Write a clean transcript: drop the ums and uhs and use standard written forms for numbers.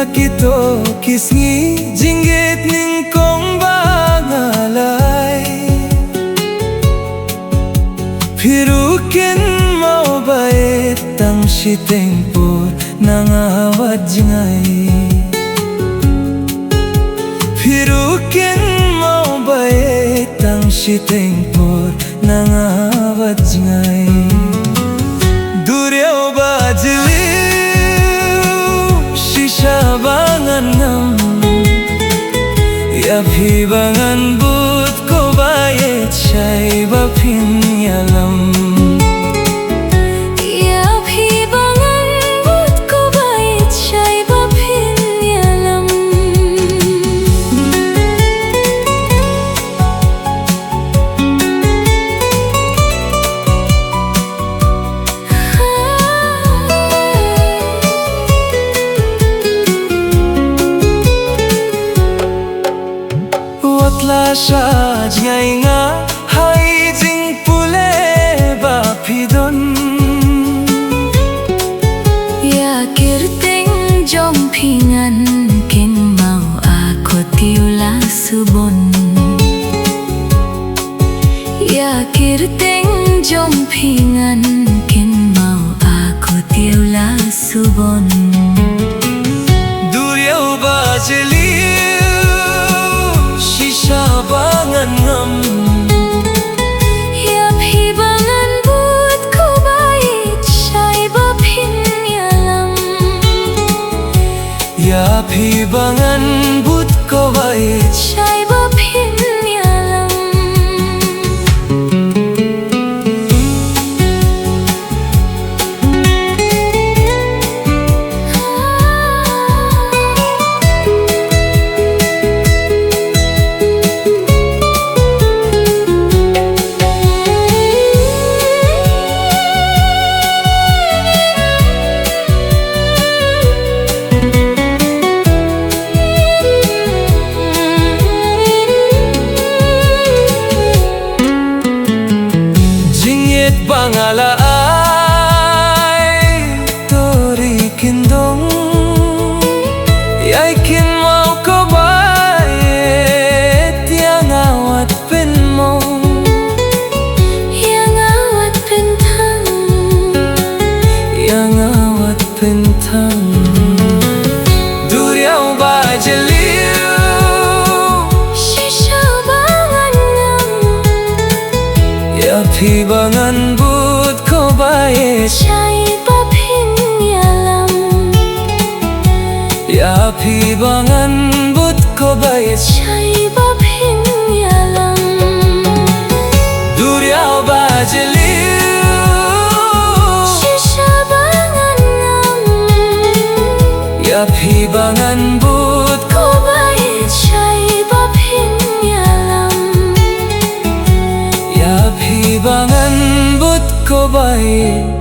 kito kisngi jinggit ning kong bangalay Pirukin mau bait tang siteng pur nangawat jingay Pirukin mau bait tang siteng pur nangawat jingay Duriaw Ba Jylliew sisabangan ngam Yapibangan but ko bayet siya'y bapin yalam Yapibangan but ko bayet siya'y bapin yalam Watla siya jingay nga hay jing pule ba pidon Ya kirting jom pingan kin mau ako tiula subon Ya kirting jom pingan kin mau ako tiula subon Duriaw Ba Jylliew sisabangan ngam Yapibangan but ko bayet siya'y bapin yalam Yapibangan but ko bayet siya'y bapin yalam Bangalaay tori kindong Yay kin mau ko bayet yang awat pen mo Yang awat pentang Yang awat pentang Duriaw Ba Jylliew sisabangan ngam Yapibangan but ko bayet siya'y bapin yalam Yapibangan but ko bayet siya'y bapin yalam Duriaw Ba Jylliew sisabangan ngam Yapibangan but ko bayet siya'y bapin yalam Yapibangan but ko bayet